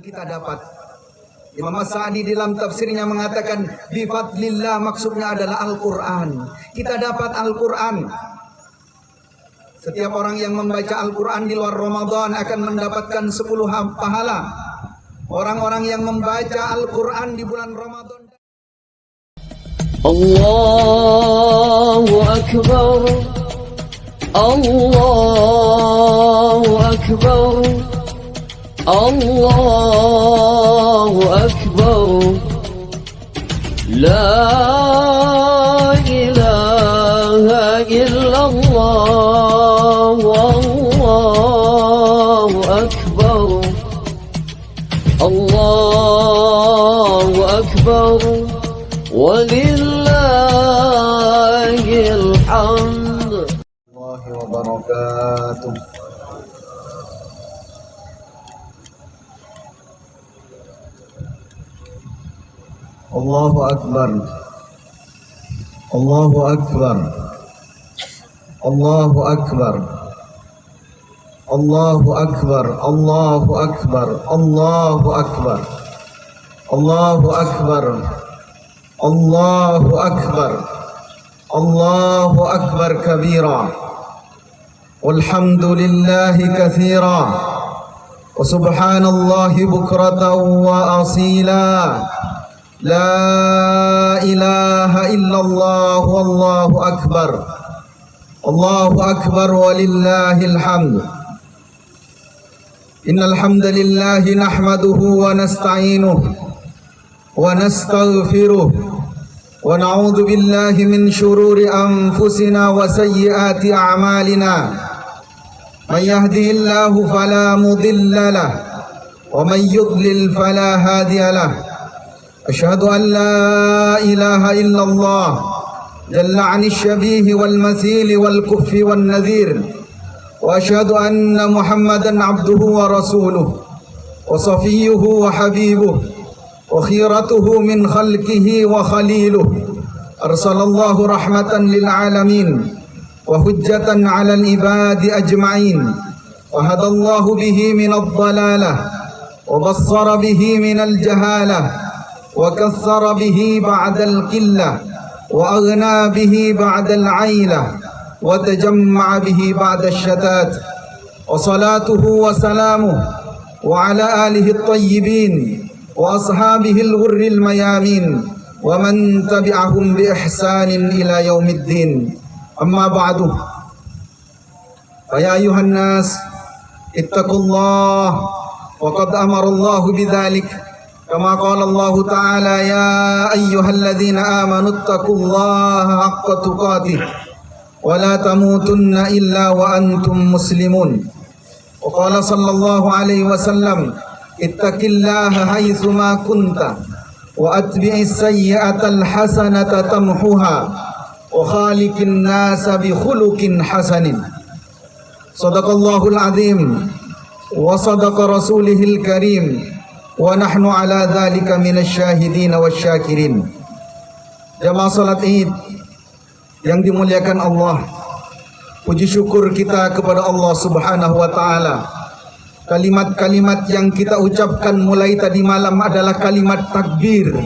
kita dapat. Imam As-Sa'di dalam tafsirnya mengatakan bifadlillah, maksudnya adalah Al-Quran. Kita dapat Al-Quran. Setiap orang yang membaca Al-Quran di luar Ramadan akan mendapatkan 10 pahala. Orang-orang yang membaca Al-Quran di bulan Ramadan. Allahu Akbar, Allahu Akbar, Allahu Akbar, La ilaha illallah, Allahu Akbar, Allahu Akbar, walillahil hamd. Warahmatullahi wabarakatuh. Allahu Akbar, Allahu Akbar, Allahu Akbar, Allahu Akbar, Allahu Akbar, Allahu Akbar, Allahu Akbar, Allahu Akbar, Allahu Akbar kabira, walhamdulillahi kathira, wa subhanallahi bukratan wa asila. La ilaha illallah, wallahu akbar, Allahu akbar, walillahil hamd. Innal hamdalillahi nahmaduhu wa nasta'inuhu wa nastaghfiruh wa na'udzu billahi min shururi anfusina wa sayyiati a'malina. Man yahdihillahu fala mudilla lahu wa man yudlil fala hadiya lahu. أشهد أن لا إله إلا الله جل عن الشبيه والمثيل والكف والنذير، وأشهد أن محمدا عبده ورسوله وصفيه وحبيبه وخيرته من خلقه وخليله، أرسل الله رحمة للعالمين وحجة على العباد أجمعين، وهدى الله به من الضلالة وبصر به من الجهالة وكثر به بعد القلة وأغنى به بعد العيلة وتجمع به بعد الشتات، وصلاته وسلامه وعلى آله الطيبين وأصحابه الغر الميامين ومن تبعهم بإحسان إلى يوم الدين. أما بعد، فيا أيها الناس اتقوا الله، وقد أمر الله بذلك كما قال الله تعالى يا أيها الذين آمنوا اتقوا الله حق تقاته ولا تموتن إلا وأنتم مسلمون. وقال صلى الله عليه وسلم اتق الله حيثما كنت وأتبع السيئة الحسنة تمحها وخالق الناس بخلق حسن. صدق الله العظيم وصدق رسوله الكريم wa nahnu ala dzalika minasyahidin wasyakirin. Jamaah salat Id yang dimuliakan Allah, puji syukur kita kepada Allah Subhanahu wa taala. Kalimat-kalimat yang kita ucapkan mulai tadi malam adalah kalimat takbir.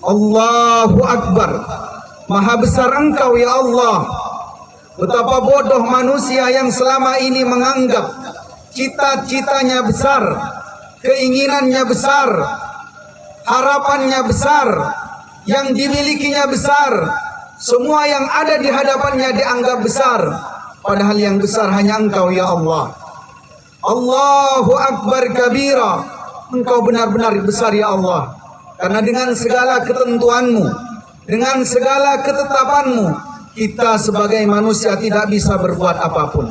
Allahu Akbar. Maha besar Engkau ya Allah. Betapa bodoh manusia yang selama ini menganggap cita-citanya besar, keinginannya besar, harapannya besar, yang dimilikinya besar, semua yang ada di hadapannya dianggap besar, padahal yang besar hanya Engkau ya Allah. Allahu Akbar kabira. Engkau benar-benar besar ya Allah, karena dengan segala ketentuanmu, dengan segala ketetapanmu, kita sebagai manusia tidak bisa berbuat apapun.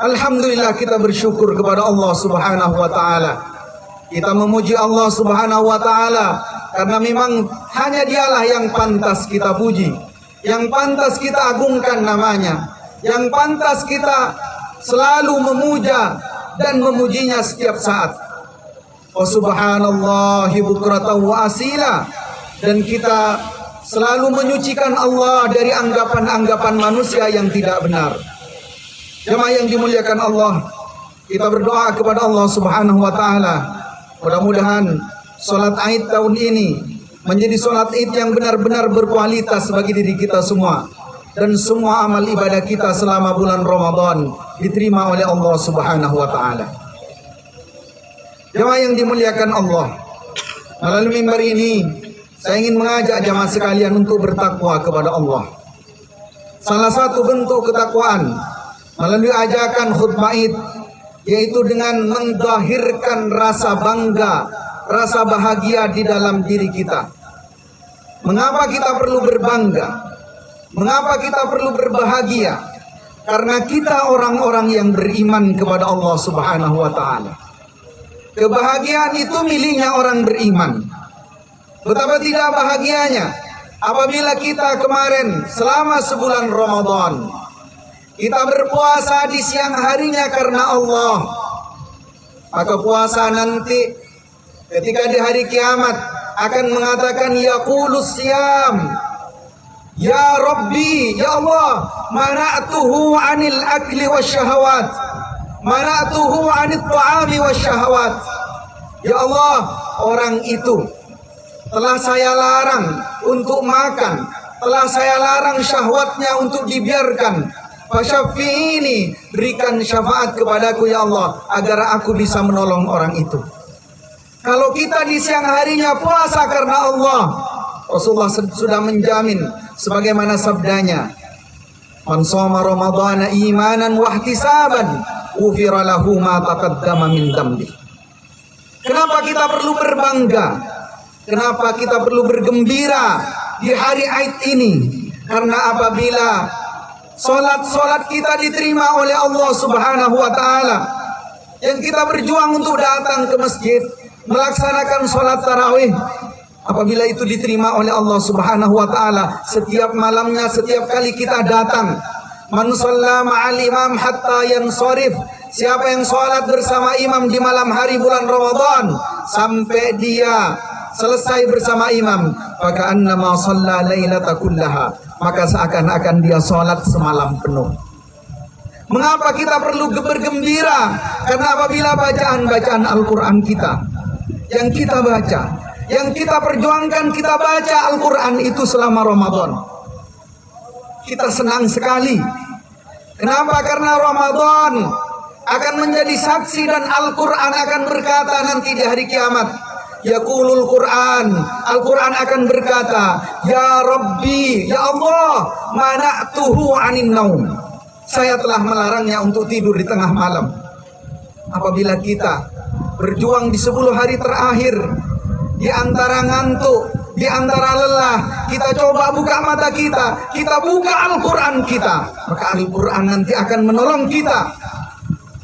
Alhamdulillah, kita bersyukur kepada Allah Subhanahu wa taala. Kita memuji Allah Subhanahu wa taala karena memang hanya Dialah yang pantas kita puji, yang pantas kita agungkan namanya, yang pantas kita selalu memuja dan memujinya setiap saat. Wa subhanallahi bukratan wa asila. Dan kita selalu menyucikan Allah dari anggapan-anggapan manusia yang tidak benar. Jemaah yang dimuliakan Allah, kita berdoa kepada Allah Subhanahu wa taala. Mudah-mudahan salat Id tahun ini menjadi salat Id yang benar-benar berkualitas bagi diri kita semua, dan semua amal ibadah kita selama bulan Ramadan diterima oleh Allah Subhanahu wa taala. Jemaah yang dimuliakan Allah, melalui mimbar ini saya ingin mengajak jemaah sekalian untuk bertakwa kepada Allah. Salah satu bentuk ketakwaan melalui ajakan khutbah Id yaitu dengan mendahirkan rasa bangga, rasa bahagia di dalam diri kita. Mengapa kita perlu berbangga? Mengapa kita perlu berbahagia? Karena kita orang-orang yang beriman kepada Allah Subhanahu wa taala. Kebahagiaan itu miliknya orang beriman. Betapa tidak bahagianya apabila kita kemarin selama sebulan Ramadan kita berpuasa di siang harinya karena Allah. Maka puasa nanti ketika di hari kiamat akan mengatakan yaqulus siyam, ya Rabbi, ya Allah, mana'tuhu 'anil akli wasyahawat, mana'tuhu 'anit ta'ami wasyahawat. Ya Allah, orang itu telah saya larang untuk makan, telah saya larang syahwatnya untuk dibiarkan. Fasyafi'ini, berikan syafaat kepadaku ya Allah agar aku bisa menolong orang itu. Kalau kita di siang harinya puasa karena Allah, Rasulullah sudah menjamin sebagaimana sabdanya, man shoma ramadhana imanan wa ihtisaban ghufira lahu ma taqaddama min dambi. Kenapa kita perlu berbangga? Kenapa kita perlu bergembira di hari Id ini? Karena apabila solat kita diterima oleh Allah Subhanahu wa taala, yang kita berjuang untuk datang ke masjid melaksanakan solat tarawih, apabila itu diterima oleh Allah Subhanahu wa taala, setiap malamnya, setiap kali kita datang, man shalla ma'al imam hatta yansharif, siapa yang sholat bersama imam di malam hari bulan Ramadan sampai dia selesai bersama imam, maka annama shalla lailata kullaha, maka seakan-akan dia sholat semalam penuh. Mengapa kita perlu bergembira? Karena apabila bacaan-bacaan Al-Quran kita yang kita baca, yang kita perjuangkan, kita baca Al-Quran itu selama Ramadan, kita senang sekali. Kenapa? Karena Ramadan akan menjadi saksi dan Al-Quran akan berkata nanti di hari kiamat, yaqulul Quran, Al-Quran akan berkata, ya Rabbi, ya Allah, mana'tuhu 'anin naum, saya telah melarangnya untuk tidur di tengah malam. Apabila kita berjuang di 10 hari terakhir, di antara ngantuk, di antara lelah, kita coba buka mata kita buka Al-Quran kita, maka Al-Quran nanti akan menolong kita,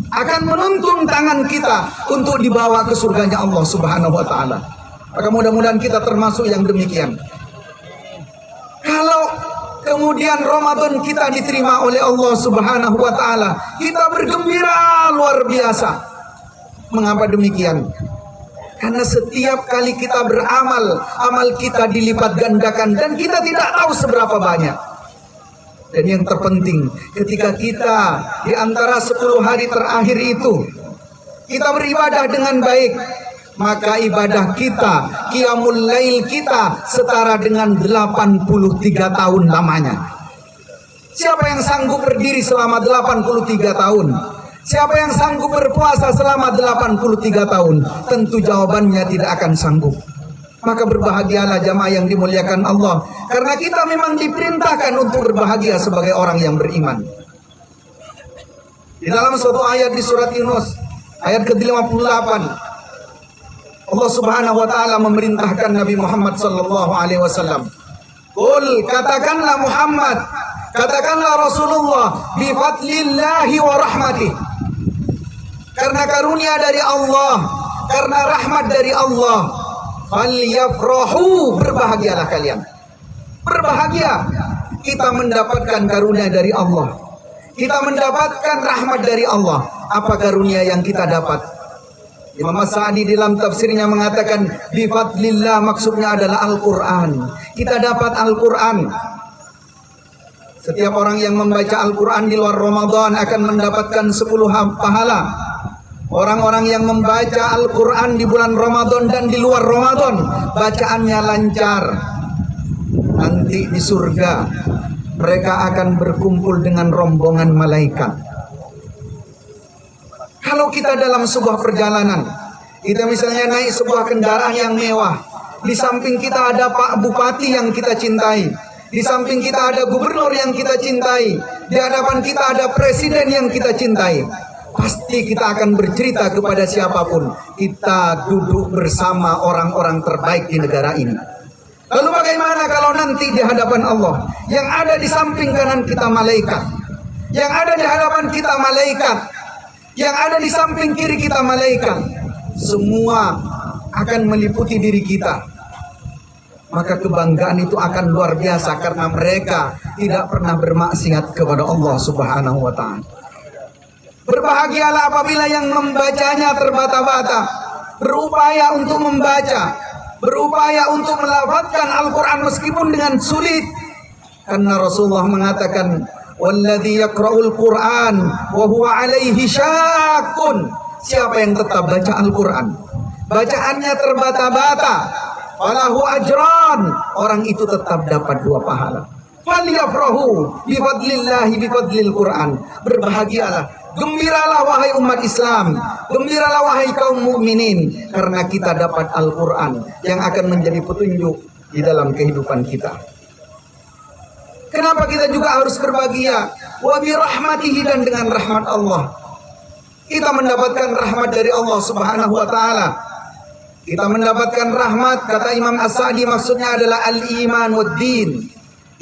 akan menuntun tangan kita untuk dibawa ke surganya Allah Subhanahu wa taala. Maka mudah-mudahan kita termasuk yang demikian. Kalau kemudian Ramadan kita diterima oleh Allah Subhanahu wa taala, kita bergembira luar biasa. Mengapa demikian? Karena setiap kali kita beramal, amal kita dilipat gandakan dan kita tidak tahu seberapa banyak. Dan yang terpenting, ketika kita di antara 10 hari terakhir itu kita beribadah dengan baik, maka ibadah kita, qiyamul lail kita setara dengan 83 tahun lamanya. Siapa yang sanggup berdiri selama 83 tahun? Siapa yang sanggup berpuasa selama 83 tahun? Tentu jawabannya tidak akan sanggup. Maka berbahagialah jamaah yang dimuliakan Allah, karena kita memang diperintahkan untuk berbahagia sebagai orang yang beriman. Di dalam suatu ayat di surat Yunus ayat ke-58, Allah Subhanahu wa taala memerintahkan Nabi Muhammad sallallahu alaihi wasallam, "Qul, katakanlah Muhammad, katakanlah Rasulullah, bi fadlillahi wa rahmatih." Karena karunia dari Allah, karena rahmat dari Allah, falyafrahu, berbahagialah kalian. Berbahagia, kita mendapatkan karunia dari Allah, kita mendapatkan rahmat dari Allah. Apa karunia yang kita dapat? Imam As-Sa'di dalam tafsirnya mengatakan, bi fadlillah, maksudnya adalah Al-Quran. Kita dapat Al-Quran. Setiap orang yang membaca Al-Quran di luar Ramadan akan mendapatkan 10 pahala. Orang-orang yang membaca Al-Quran di bulan Ramadan dan di luar Ramadan, bacaannya lancar. Nanti di surga mereka akan berkumpul dengan rombongan malaikat. Kalau kita dalam sebuah perjalanan, kita misalnya naik sebuah kendaraan yang mewah, di samping kita ada Pak Bupati yang kita cintai, di samping kita ada gubernur yang kita cintai, di hadapan kita ada presiden yang kita cintai, pasti kita akan bercerita kepada siapapun, kita duduk bersama orang-orang terbaik di negara ini. Lalu bagaimana kalau nanti di hadapan Allah, yang ada di samping kanan kita malaikat, yang ada di hadapan kita malaikat, yang ada di samping kiri kita malaikat, semua akan meliputi diri kita. Maka kebanggaan itu akan luar biasa karena mereka tidak pernah bermaksiat kepada Allah Subhanahu wa ta'ala. Berbahagialah apabila yang membacanya terbata-bata, berupaya untuk membaca, berupaya untuk melafadzkan Al-Quran meskipun dengan sulit. Karena Rasulullah mengatakan, "Walladzi yaqra'ul Qur'an wa huwa 'alaihi syaqqun." Siapa yang tetap baca Al-Quran, bacaannya terbata-bata, falahu ajran, orang itu tetap dapat 2 pahala. Falyafrahu bifadlillahi bifadlil Quran. Berbahagialah, gembiralah wahai umat Islam, gembiralah wahai kaum mukminin, karena kita dapat Al-Quran yang akan menjadi petunjuk di dalam kehidupan kita. Kenapa kita juga harus berbahagia? Wa bi rahmatihi, dan dengan rahmat Allah. Kita mendapatkan rahmat dari Allah Subhanahu wa ta'ala. Kita mendapatkan rahmat, kata Imam As-Sa'di, maksudnya adalah al-iman wad din,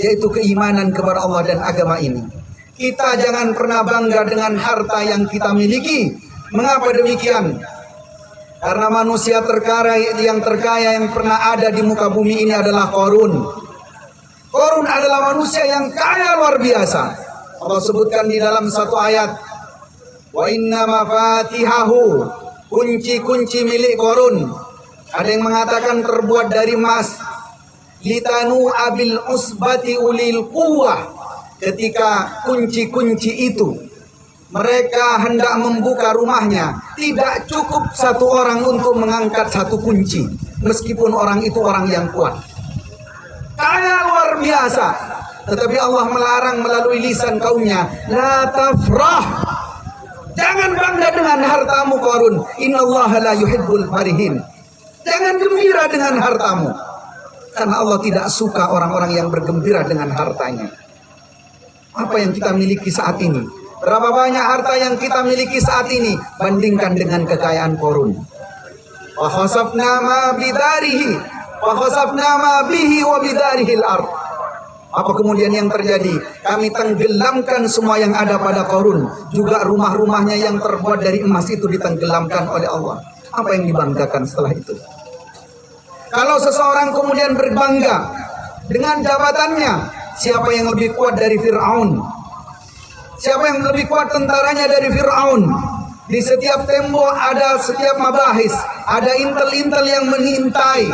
yaitu keimanan kepada Allah dan agama ini. Kita jangan pernah bangga dengan harta yang kita miliki. Mengapa demikian? Karena manusia terkaya yang pernah ada di muka bumi ini adalah Qarun. Qarun adalah manusia yang kaya luar biasa. Allah sebutkan di dalam satu ayat, wa inna mafatihahu, kunci-kunci milik Qarun. Ada yang mengatakan terbuat dari emas. Litanu abil usbati ulil quwwah. Ketika kunci-kunci itu mereka hendak membuka rumahnya, tidak cukup satu orang untuk mengangkat satu kunci, meskipun orang itu orang yang kuat. Kaya luar biasa. Tetapi Allah melarang melalui lisan kaumnya, la tafrah, jangan bangga dengan hartamu Qarun, innallaha la yuhibbul farihin. Jangan gembira dengan hartamu, karena Allah tidak suka orang-orang yang bergembira dengan hartanya. Apa yang kita miliki saat ini? Berapa banyak harta yang kita miliki saat ini? Bandingkan dengan kekayaan Qarun. Wa khasafna ma bidarihi, wa khasafna ma bihi wa bidarihil ard. Apa kemudian yang terjadi? Kami tenggelamkan semua yang ada pada Qarun. Juga rumah-rumahnya yang terbuat dari emas itu ditenggelamkan oleh Allah. Apa yang dibanggakan setelah itu? Kalau seseorang kemudian berbangga dengan jabatannya, siapa yang lebih kuat dari Fir'aun? Siapa yang lebih kuat tentaranya dari Fir'aun? Di setiap tembok ada setiap mabahis, ada intel-intel yang mengintai.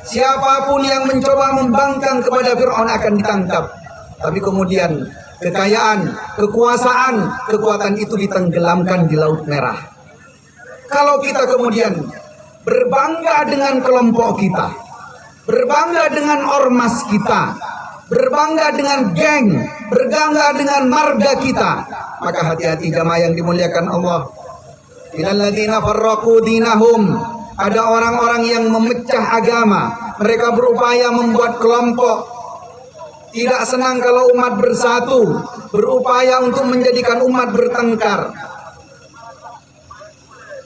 Siapapun yang mencoba membangkang kepada Fir'aun akan ditangkap. Tapi kemudian kekayaan, kekuasaan, kekuatan itu ditenggelamkan di Laut Merah. Kalau kita kemudian berbangga dengan kelompok kita, berbangga dengan ormas kita, berbangga dengan geng, berbangga dengan marga kita, maka hati-hati jamaah yang dimuliakan Allah. Illalladzina farraqu dinahum, ada orang-orang yang memecah agama, mereka berupaya membuat kelompok, tidak senang kalau umat bersatu, berupaya untuk menjadikan umat bertengkar.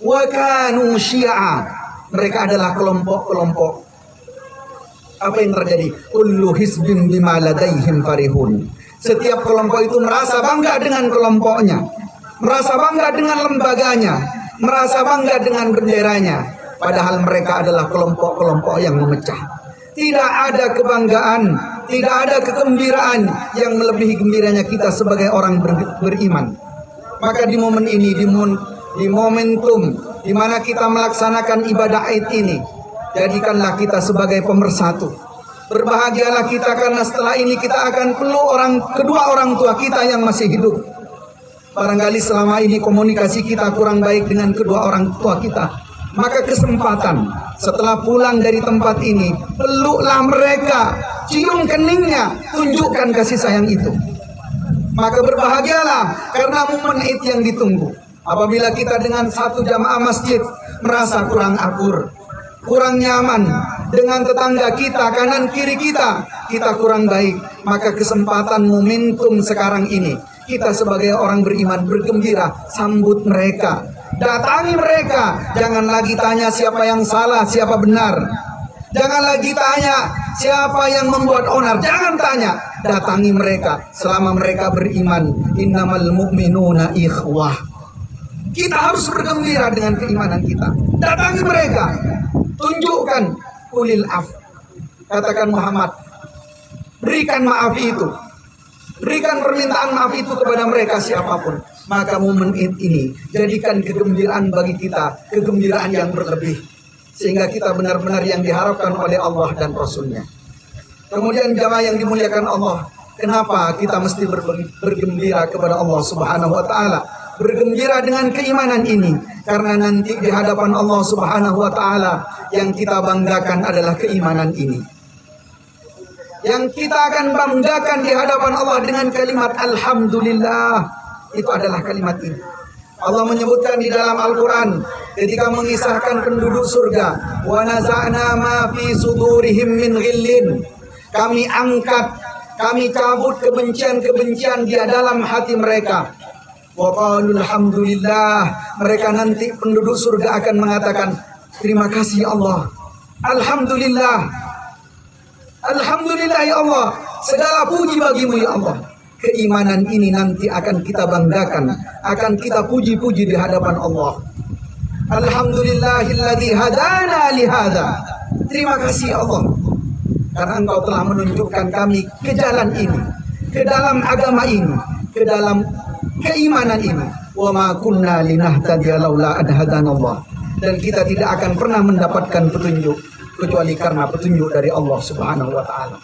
Wa kanu syi'a, mereka adalah kelompok-kelompok. Apa yang terjadi? Kullu hizbin bima ladaihim farihun. Setiap kelompok itu merasa bangga dengan kelompoknya, merasa bangga dengan lembaganya, merasa bangga dengan benderanya. Padahal mereka adalah kelompok-kelompok yang memecah. Tidak ada kebanggaan, tidak ada kegembiraan yang melebihi gembiranya kita sebagai orang beriman. Maka di momen ini, di momentum di mana kita melaksanakan ibadah Id ini, jadikanlah kita sebagai pemersatu. Berbahagialah kita karena setelah ini kita akan peluk kedua orang tua kita yang masih hidup. barangkali selama ini komunikasi kita kurang baik dengan kedua orang tua kita, maka kesempatan setelah pulang dari tempat ini, peluklah mereka, cium keningnya, tunjukkan kasih sayang itu. Maka berbahagialah karena momen itu yang ditunggu. Apabila kita dengan satu jamaah masjid merasa kurang akur, kurang nyaman dengan tetangga kita, kanan kiri kita kurang baik, maka kesempatan momentum sekarang ini kita sebagai orang beriman bergembira, sambut mereka, datangi mereka. Jangan lagi tanya siapa yang salah, siapa benar. Jangan lagi tanya siapa yang membuat onar. Jangan tanya, datangi mereka selama mereka beriman. Innamal mu'minuna ikhwah. Kita harus bergembira dengan keimanan kita. Datangi mereka, tunjukkan ulil af. Katakan Muhammad, berikan maaf itu, berikan permintaan maaf itu kepada mereka siapapun. Maka momen ini jadikan kegembiraan bagi kita, kegembiraan yang berlebih, sehingga kita benar-benar yang diharapkan oleh Allah dan Rasulnya. Kemudian jamaah yang dimuliakan Allah, kenapa kita mesti bergembira kepada Allah Subhanahu wa Ta'ala? Bergembira dengan keimanan ini karena nanti di hadapan Allah Subhanahu wa Ta'ala yang kita banggakan adalah keimanan ini. Yang kita akan banggakan di hadapan Allah dengan kalimat Alhamdulillah, itu adalah kalimat ini. Allah menyebutkan di dalam Al-Quran ketika mengisahkan penduduk surga, wa naza'na ma fi sudurihim min ghillin. Kami angkat, kami cabut kebencian-kebencian di dalam hati mereka. Wa qalu alhamdulillah. Mereka nanti penduduk surga akan mengatakan, terima kasih ya Allah. Alhamdulillah. Alhamdulillah ya Allah. Segala puji bagimu ya Allah. Keimanan ini nanti akan kita banggakan, akan kita puji-puji di hadapan Allah. Alhamdulillahilladzi hadana lihada. Terima kasih ya Allah, karena Engkau telah menunjukkan kami ke jalan ini, ke dalam agama ini, ke dalam keimanan ini. Wa ma kunna linahtadiya laula an hadanallah. Dan kita tidak akan pernah mendapatkan petunjuk kecuali karena petunjuk dari Allah Subhanahu wa Ta'ala.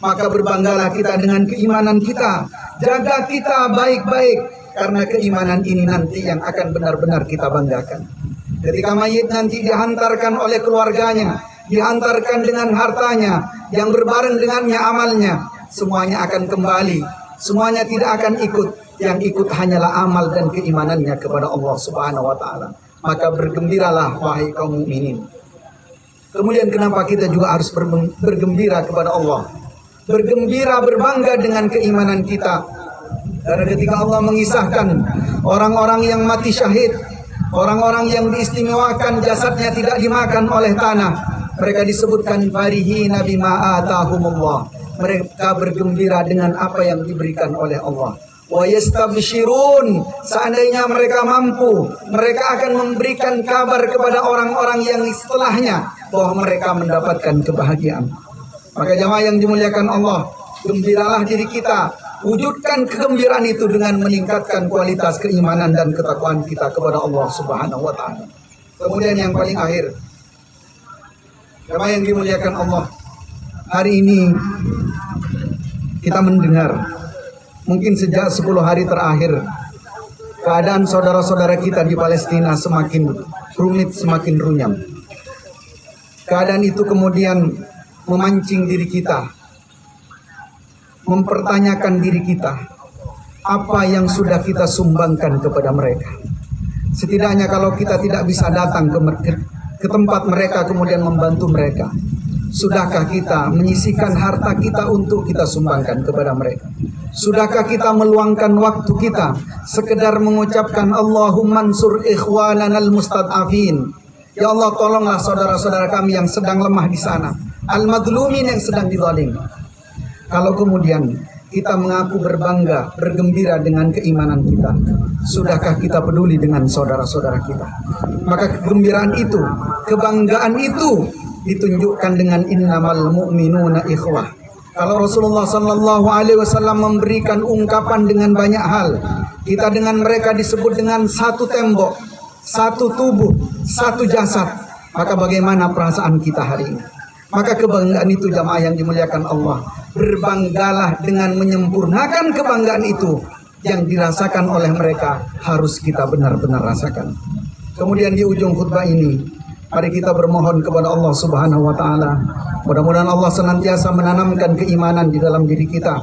Maka berbanggalah kita dengan keimanan kita. Jaga kita baik-baik, karena keimanan ini nanti yang akan benar-benar kita banggakan. Ketika mayit nanti dihantarkan oleh keluarganya, dihantarkan dengan hartanya, yang berbareng dengannya amalnya, semuanya akan kembali. Semuanya tidak akan ikut. Yang ikut hanyalah amal dan keimanannya kepada Allah Subhanahu wa Ta'ala. Maka bergembiralah wahai kaum mukminin. Kemudian kenapa kita juga harus bergembira kepada Allah? Bergembira, berbangga dengan keimanan kita. Karena ketika Allah mengisahkan orang-orang yang mati syahid, orang-orang yang diistimewakan jasadnya tidak dimakan oleh tanah, mereka disebutkan farihina bima atahumullah. Mereka bergembira dengan apa yang diberikan oleh Allah. Wa yastabshirun, seandainya mereka mampu, mereka akan memberikan kabar kepada orang-orang yang setelahnya bahwa mereka mendapatkan kebahagiaan. Maka jamaah yang dimuliakan Allah, gembiralah diri kita, wujudkan kegembiraan itu dengan meningkatkan kualitas keimanan dan ketakwaan kita kepada Allah Subhanahu wa Ta'ala. Kemudian yang paling akhir, jamaah yang dimuliakan Allah, hari ini kita mendengar, mungkin sejak 10 hari terakhir, keadaan saudara-saudara kita di Palestina semakin rumit, semakin runyam. Keadaan itu kemudian memancing diri kita, mempertanyakan diri kita, apa yang sudah kita sumbangkan kepada mereka. Setidaknya kalau kita tidak bisa datang ke tempat mereka kemudian membantu mereka, sudahkah kita menyisihkan harta kita untuk kita sumbangkan kepada mereka? Sudahkah kita meluangkan waktu kita sekedar mengucapkan Allahumma ansur ikhwananal mustad'afin, ya Allah tolonglah saudara-saudara kami yang sedang lemah di sana, al-madlumin yang sedang dizalim. Kalau kemudian kita mengaku berbangga, bergembira dengan keimanan kita, sudahkah kita peduli dengan saudara-saudara kita? Maka kegembiraan itu, kebanggaan itu ditunjukkan dengan innamal mu'minuna ikhwah. Kalau Rasulullah sallallahu alaihi wasallam memberikan ungkapan dengan banyak hal, kita dengan mereka disebut dengan satu tembok, satu tubuh, satu jasad, maka bagaimana perasaan kita hari ini? Maka kebanggaan itu jamaah yang dimuliakan Allah, berbanggalah dengan menyempurnakan kebanggaan itu yang dirasakan oleh mereka harus kita benar-benar rasakan. Kemudian di ujung khutbah ini, mari kita bermohon kepada Allah Subhanahu wa taala. Mudah-mudahan Allah senantiasa menanamkan keimanan di dalam diri kita.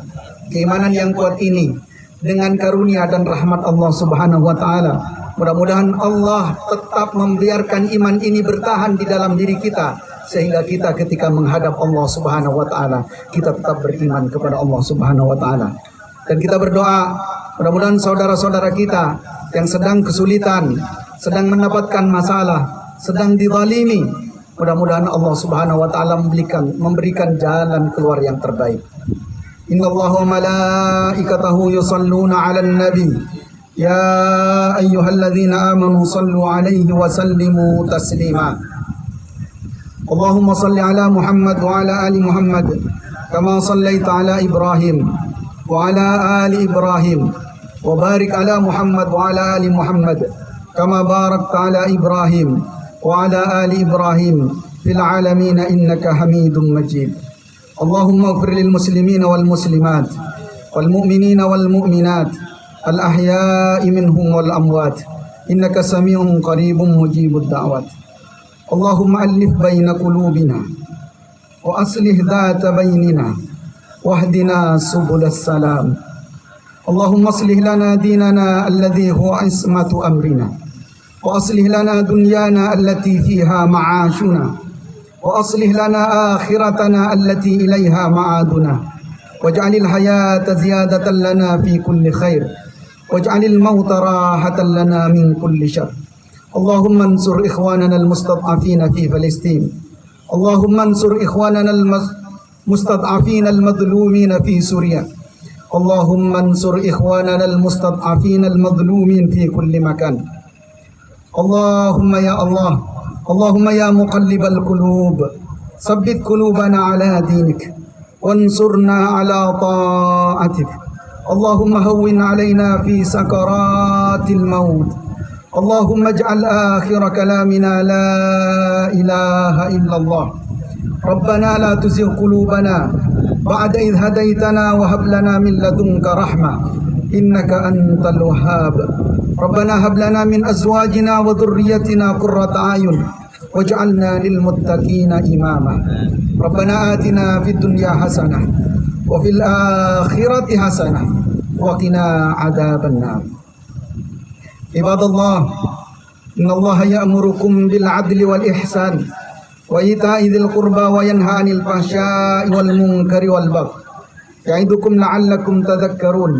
Keimanan yang kuat ini dengan karunia dan rahmat Allah Subhanahu wa taala. Mudah-mudahan Allah tetap membiarkan iman ini bertahan di dalam diri kita, sehingga kita ketika menghadap Allah Subhanahu wa taala, kita tetap beriman kepada Allah Subhanahu wa taala. Dan kita berdoa, mudah-mudahan saudara-saudara kita yang sedang kesulitan, sedang mendapatkan masalah, sedang dizalimi, mudah-mudahan Allah Subhanahu wa taala memberikan jalan keluar yang terbaik. Innallaha wa malaikatahu yusalluna 'alan nabi. Ya ayyuhalladzina amanu sallu 'alaihi wa sallimu taslima. Allahumma salli 'ala Muhammad wa 'ala ali Muhammad kama shallaita 'ala Ibrahim wa 'ala ali Ibrahim wa barik 'ala Muhammad wa 'ala ali Muhammad kama barakta 'ala Ibrahim wa 'ala ali Ibrahim fil 'alamin innaka Hamidum Majid. Allahumma ighfir lil muslimina wal muslimat wal mu'minina wal mu'minat al ahya'i minhum wal amwat innaka sami'un qaribun mujibud da'wat. Allahumma alif baina qulubina wa aslih dhata bainina wahdina subulas salam. Allahumma aslih lana dinana alladhi huwa ismatu amrina wa aslih lana dunyana allati fiha ma'ashuna wa aslih lana akhiratana allati ilayha ma'aduna waj'alil hayata ziyadatan lana fi kulli khair waj'alil mauta rahatan lana min kulli syarr. Allahumma ansur ikhwanana al-mustad'afina fi Palestin. Allahumma ansur ikhwanana المستضعفين المظلومين في سوريا. اللهم انصر إخواننا المستضعفين المظلومين في كل مكان. اللهم يا الله، اللهم يا مقلب القلوب ثبت قلوبنا على دينك وانصرنا على طاعتك. اللهم هون علينا في سكرات الموت. اللهم اجعل آخر كلامنا لا إله إلا الله. ربنا لا تزغ قلوبنا بعد إذ هديتنا وهب لنا من لدنك رحمة إنك أنت الوهاب. ربنا هب لنا من أزواجنا وذريتنا قرة أعين واجعلنا للمتقين إماما. ربنا آتنا في الدنيا حسنة وفي الآخرة حسنة وقنا عذاب النار. عباد الله، إن الله يأمركم بالعدل والإحسان وإيتاء ذي القربى وينهى عن الفحشاء والمنكر والبغي يعظكم لعلكم تذكرون.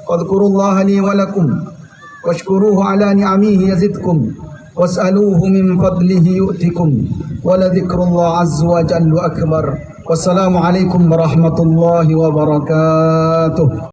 واذكروا الله لي ولكم واشكروه على نعمه يزدكم واسألوه من فضله يؤتكم ولذكر الله عز وجل أكبر. والسلام عليكم ورحمة الله وبركاته.